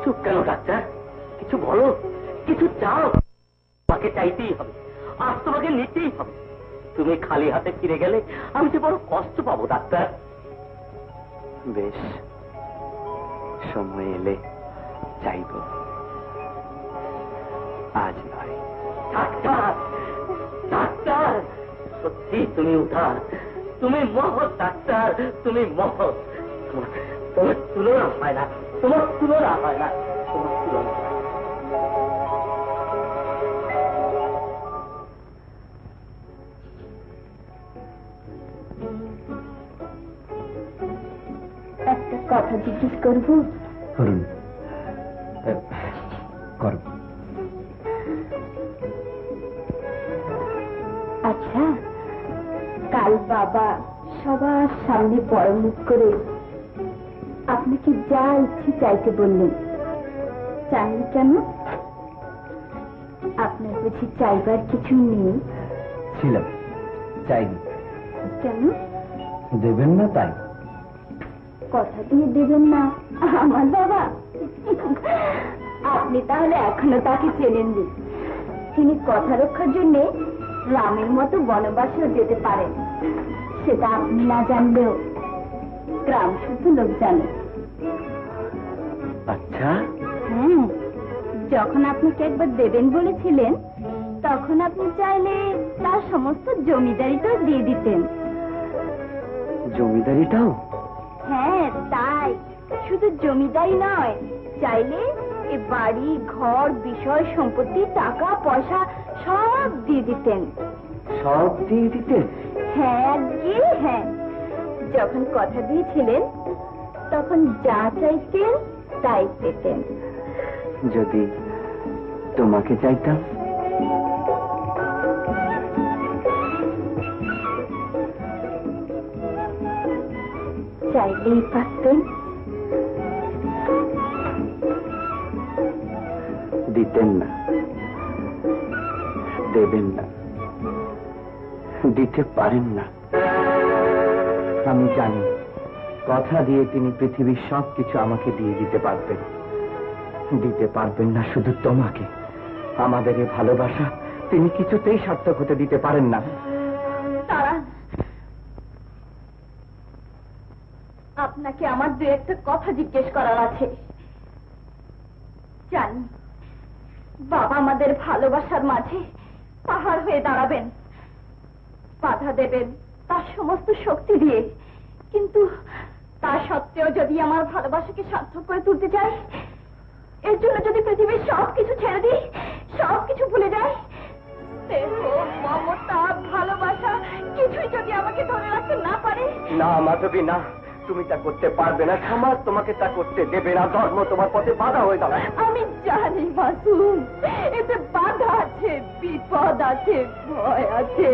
চুপ কেন ডাক্তার? কিছু বলো, কিছু চাও। তোমাকে চাইতেই হবে, আজ তোমাকে নিতেই হবে। তুমি খালি হাতে ফিরে গেলে আমি যে বড় কষ্ট পাবো ডাক্তার। বেশ, সময় এলে চাইব, আজ নয়। ডাক্তার, ডাক্তার, সত্যি তুমি উদ্ধার, তুমি মহৎ ডাক্তার, তুমি মহৎ। তোমার তুলনা হয় না, তোমার তুলনা হয় না, তোমার তুলনা। একটা কথা জিজ্ঞেস করবো? করুন। আচ্ছা, কাল বাবা সবার সামনে বড় মুখ করে আপনাকে যা ইচ্ছে চাইতে বললেন, চাইনি কেন? আপনার বুঝি চাইবার কিছু নেই? ছিল, চাইনি। কেন? দেবেন না তাই। কথা দিয়ে দেবেন না আমার বাবা? আপনি তাহলে এখনো তাকে চেনেননি। তিনি কথা রক্ষার জন্য রামের মতো বনবাসেও যেতে পারেন। সেটা আপনি না জানলেও গ্রাম শুধু লোক জানে। আচ্ছা। হ্যাঁ, যখন আপনাকে একবার দেবেন বলেছিলেন, তখন আপনি চাইলে তার সমস্ত জমিদারিটাও দিয়ে দিতেন। জমিদারিটাও? হ্যাঁ তাই, শুধু জমিদারি নয়, চাইলে এ বাড়ি ঘর বিষয় সম্পত্তি টাকা পয়সা সব দিয়ে দিতেন। সব দিয়ে দিতেন? হ্যাঁ গিয়ে হ্যাঁ, যখন কথা দিয়েছিলেন তখন যা চাইতেন তাই পেতেন। যদি তোমাকে চাইতাম? চাইলেই পারতেন। দিতেন না, দেবেন না, দিতে পারেন না। আমি জানি, কথা দিয়ে তিনি পৃথিবীর সবকিছু আমাকে দিয়ে দিতে পারবেন। দিতে পারবেন না শুধু তোমাকে। আমাদের এই ভালোবাসা তিনি কিছুতেই সার্থক হতে দিতে পারেন না। আপনাকে আমার দু একটা কথা জিজ্ঞেস করার আছে। জানি বাবা আমাদের ভালোবাসার মাঝে পাহাড় হয়ে দাঁড়াবেন, বাধা দেবেন তার সমস্ত শক্তি দিয়ে, কিন্তু তা সত্ত্বেও যদি আমার ভালোবাসাকে সার্থক করে তুলতে চাই, এর জন্য যদি পৃথিবীর সবকিছু ছেড়ে দিই, সবকিছু ভুলে যাই, মমতা ভালোবাসা কিছুই যদি আমাকে ধরে রাখতে না পারে। না মাধবী, না, তুমি তা করতে পারবে না। সমাজ তোমাকে তা করতে দেবে না। ধর্ম তোমার পথে বাধা হয়ে দাঁড়ায়। আমি জানি মাসুম, এতে বাধা আছে, বিপদ আছে, ভয় আছে,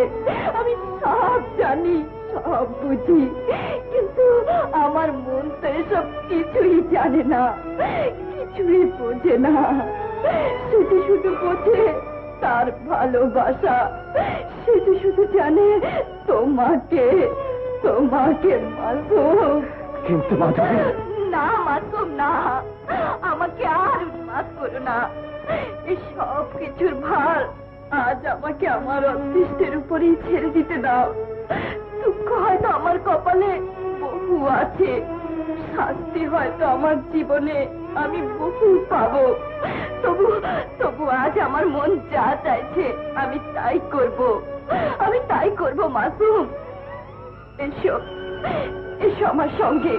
আমি সব জানি, সব বুঝি, কিন্তু আমার মন তো এসব কিছুই জানে না, কিছুই বোঝে না। শুধু শুধু বোঝে তার ভালোবাসা, শুধু শুধু জানে তোমাকে, তোমাকে মাসুম। কিন্তু মাধবী, না মাসুম না, আমাকে আর উন্মাদ করো না। এই সব কিছুর ভার আজ আমাকে আমার অদৃষ্টের উপরেই ছেড়ে দিতে দাও। দুঃখ হয়তো আমার কপালে বহু আছে, শাস্তি হয়তো আমার জীবনে আমি বহু পাবো, তবু আজ আমার মন যা চাইছে আমি তাই করব, আমি তাই করব মাসুম। এসো, এসো আমার সঙ্গে।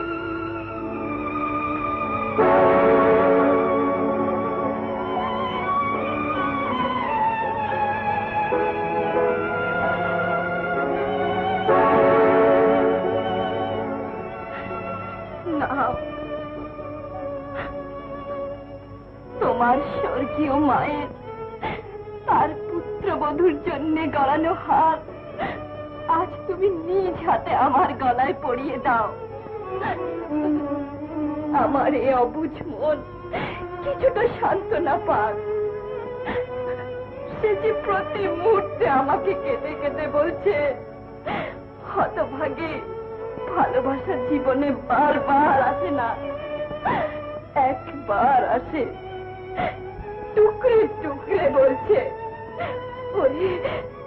তোমার স্বর্গীয় মায়ের তার পুত্রবধূর জন্য গড়ানো হাত আজ তুমি নিজ হাতে আমার গলায় পরিয়ে দাও। আমার এই অবুঝ মন কিছুটা সান্ত্বনা পাক। সে যে প্রতি মুহূর্তে আমাকে কেঁদে কেঁদে বলছে, হতভাগী, ভালোবাসার জীবনে বারবার আসে না, একবার আসে, টুকরে টুকরে বলছে, ওরে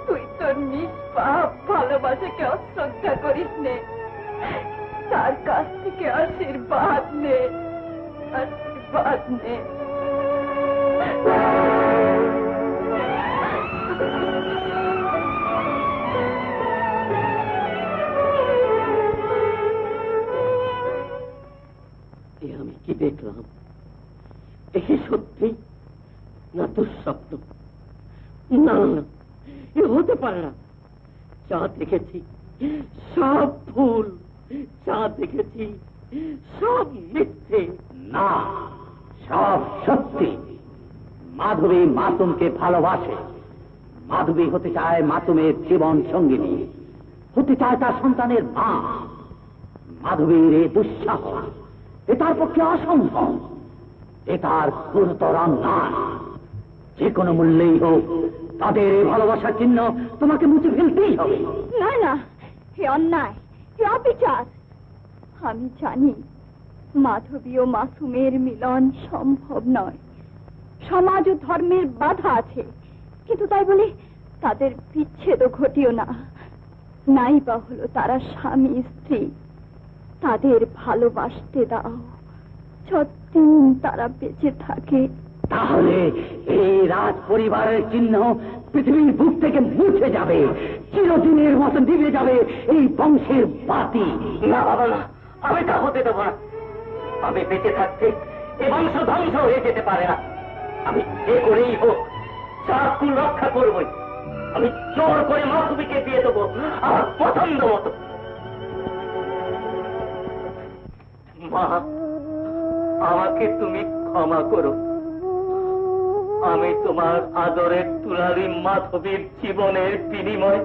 তুই তোর নিষ্পাপ ভালোবাসাকে অশ্রদ্ধা করিস নে, তার কাছ থেকে আশীর্বাদ নে, আশীর্বাদ নে। আমি কি দেখলাম? দেখে সত্যি না দুঃস্বপ্ন? না না, এ হতে পারে না। যা দেখেছি সব ভুল, যা দেখেছি সব মিথ্যে। না, সব সত্যি। মাধবী মাসুমকে ভালোবাসে। মাধবী হতে চায় মাসুমের জীবন সঙ্গিনী, হতে চায় তার সন্তানের মা। মাধবীর এ দুঃসাহস, এ তার পক্ষে অসম্ভব, এ তার গুরুতর অন্যায়। যে কোনো মূল্যেই হোক তাদের এই ভালোবাসার চিহ্ন তোমাকে মুছে ফেলতেই হবে। না না, হে অন্যায়, হে অবিচার। আমি জানি মাধবী ও মাসুমের মিলন সম্ভব নয়, সমাজ ও ধর্মের বাধা আছে, কিন্তু তাই বলে তাদের বিচ্ছেদও ঘটিও না। নাই বা হলো তারা স্বামী স্ত্রী, তাদের ভালোবাসতে দাও যতদিন তারা বেঁচে থাকে। তাহলে এই রাজ পরিবারের চিহ্ন পৃথিবীর বুক থেকে মুছে যাবে, চিরদিনের মতো নিভে যাবে এই বংশের বাতি। না বাবা না, আমি তা হতে দেবো না। আমি বেঁচে থাকতে এ বংশ ধ্বংস হয়ে যেতে পারে না। আমি যে করেই হোক চাকুল রক্ষা করবই। আমি জোর করে মাধবীকে দিয়ে দেবো আমার পছন্দ মতো। মা, আমাকে তুমি ক্ষমা করো। আমি তোমার আদরের তুলারি মাধবীর জীবনের বিনিময়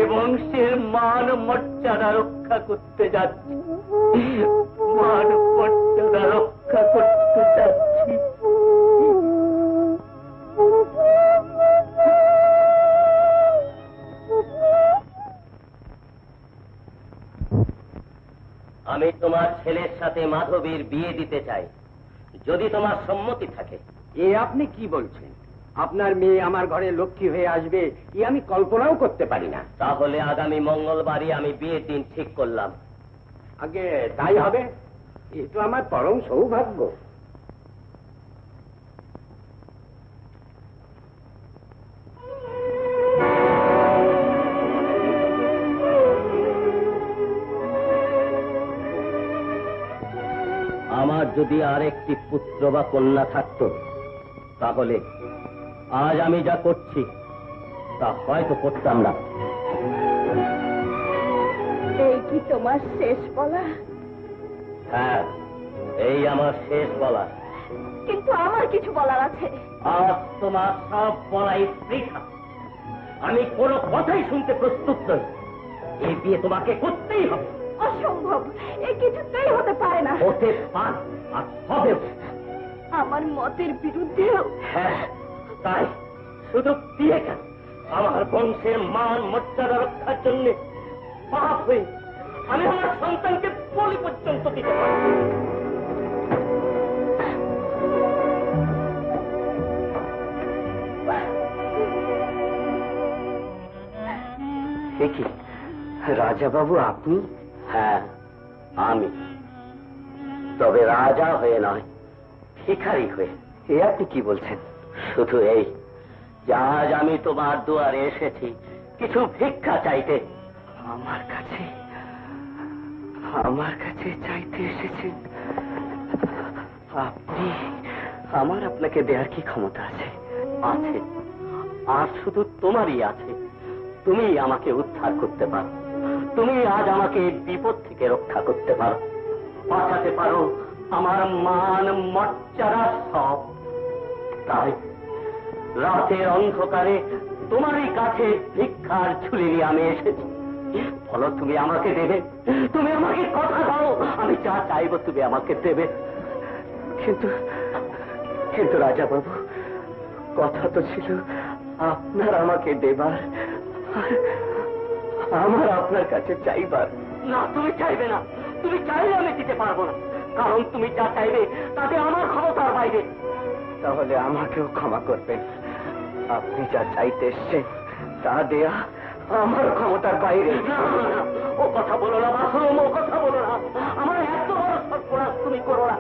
এবং সে মান মর্যাদা রক্ষা করতে যাচ্ছি। মান মর্যাদা রক্ষা করতে যাচ্ছি। আমি তোমার ছেলের সাথে মাধবীর বিয়ে দিতে চাই, যদি তোমার সম্মতি থাকে। এ আপনি কি বলছেন? আপনার মেয়ে আমার ঘরে লক্ষ্মী হয়ে আসবে এ আমি কল্পনাও করতে পারি না। তাহলে আগামী মঙ্গলবারই আমি বিয়ের দিন ঠিক করলাম। আগে তাই হবে? এ তো আমার পরম সৌভাগ্য। আমার যদি আর একটি পুত্র বা কন্যা থাকতো, তাহলে আজ আমি যা করছি তা হয়তো করতাম না। এই কি তোমার শেষ বলা? হ্যাঁ, এই আমার শেষ বলা। কিন্তু আমার কিছু বলার আছে। আজ তোমার সব বলাই বৃথা। আমি কোনো কথাই শুনতে প্রস্তুত নই। এই বিয়ে তোমাকে করতেই হবে। অসম্ভব, এ কিছুতেই হতে পারে না। হতে পারে আর হবে। আমার মতের বিরুদ্ধেও? হ্যাঁ, তাই শুধু বিয়ে কেন, আমার বংশের মান মর্যাদা রক্ষার জন্য পাপ হয়ে আমি আমার সন্তানকে বলি পর্যন্ত দিতে পারি। কি রাজা বাবু আপনি? হ্যাঁ, আমি। তবে রাজা হয়ে নয়, ভিখারি হয়ে। এ আপনি কি বলছেন? শুধু এই যে আজ আমি তোমার দুয়ারে এসেছি কিছু ভিক্ষা চাইতে। আমার কাছে চাইতে এসেছেন? আপনি আমার আপনাকে দেওয়ার কি ক্ষমতা আছে? আছে, আর শুধু তোমারই আছে। তুমি আমাকে উদ্ধার করতে পারো। তুমি আজ আমাকে বিপদ থেকে রক্ষা করতে পারো, বাঁচাতে পারো আমার মান মর্যাদা সব। তাই রাতের অন্ধকারে তোমারই কাছে ভিক্ষার ঝুলি নিয়ে আমি এসেছি। বলো, তুমি আমাকে দেবে? তুমি আমাকে কথা দাও, আমি যা চাইবো তুমি আমাকে দেবে। কিন্তু রাজা বাবু, কথা তো ছিল আপনার আমাকে দেবার, আমার আপনার কাছে চাইবার। না, তুমি চাইবে না। তুমি চাইলে আমি দিতে পারবো না, কারণ তুমি যা চাইবে তাতে আমার ক্ষমতার বাইরে। তাহলে আমাকেও ক্ষমা করবেন। আপনি যা চাইতে এসছেন তা দেয়া আমার ক্ষমতার বাইরে। না, না, ও কথা বলো না মাসুম, ও কথা বলো না। আমার এত বড় সর্বনাশ তুমি করো না,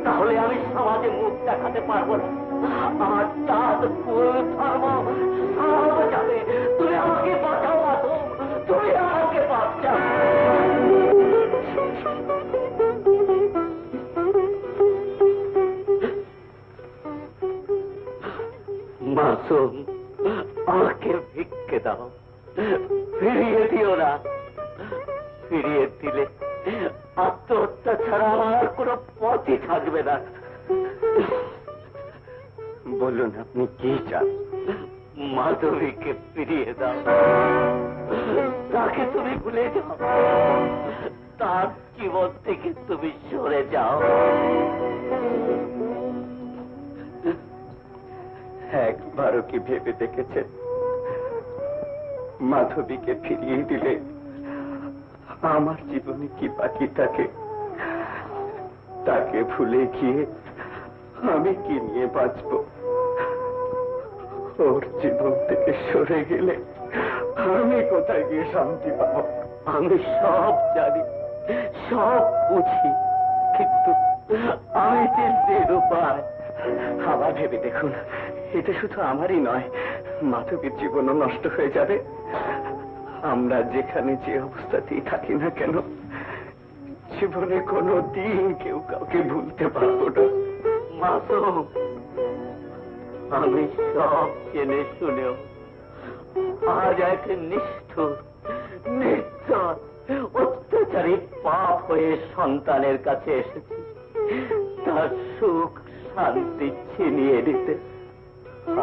তাহলে আমি সমাজে মুখ দেখাতে পারবো না। আমার জাত কুল ধর্ম সব যাবে। তুমি আমাকে বাঁচাও মাসুম, তুমি আমাকে বাঁচাও। মাসুম, আমাকে ভিক্ষে দাও, ফিরিয়ে দিও না। ফিরিয়ে দিলে আত্মহত্যা ছাড়া আমার কোনো পথই থাকবে না। বলুন আপনি কি চান? মাধবীকে ফিরিয়ে দাও, তাকে তুমি ভুলে যাও, তার জীবন থেকে তুমি সরে যাও। একবারও কি ভেবে দেখেছেন মাধবীকে ফিরিয়ে দিলে আমার জীবনে কি বাকি থাকে? তাকে ভুলে গিয়ে আমি কি নিয়ে বাঁচব? ওর জীবন থেকে সরে গেলে আমি কোথায় গিয়ে শান্তি পাবো? আমি সব জানি, সব বুঝি, কিন্তু আমি যে নিরুপায়। আবার ভেবে দেখুন, এটা শুধু আমারই নয়, মাধবীর জীবনও নষ্ট হয়ে যাবে। আমরা যেখানে যে অবস্থাতেই থাকি না কেন, জীবনে কোনো দিন কেউ কাউকে ভুলতে পারবো না। মাসুম, আমি সব জেনে শুনেও আজ এক নিষ্ঠুর, নির্দয়, অত্যাচারী পাপ হয়ে সন্তানের কাছে এসেছি তার সুখ শান্তি ছিনিয়ে দিতে।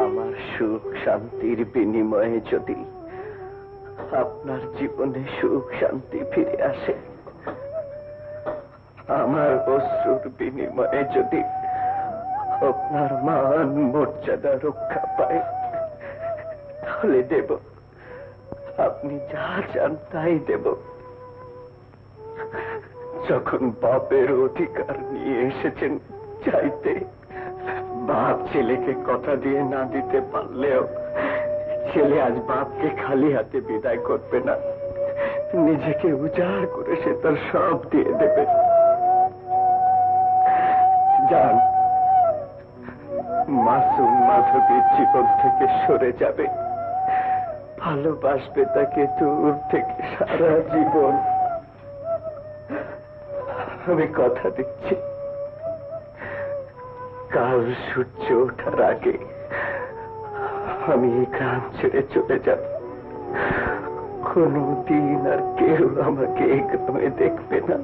আমার সুখ শান্তির বিনিময়ে যদি আপনার জীবনে সুখ শান্তি ফিরে আসে, আমার অশ্রুর বিনিময়ে যদি আপনার মান মর্যাদা রক্ষা পায়, তাহলে দেব। আপনি যা চান তাই দেব। যখন বাপের অধিকার নিয়ে এসেছেন চাইতে, বাপ ছেলেকে কথা দিয়ে না দিতে পারলেও ছেলে আজ বাপকে খালি হাতে বিদায় করবে না, নিজেকে উজাড় করে সে তার সব দিয়ে দেবে। যান, মাসুম মাধবীর জীবন থেকে সরে যাবে, ভালোবাসবে তাকে দূর থেকে সারা জীবন। আমি কথা দিচ্ছি, কাল সূর্য ওঠার আগে আমি এই গ্রাম ছেড়ে চলে যাব। কোনো দিন আর কেউ আমাকে এই গ্রামে দেখবে না।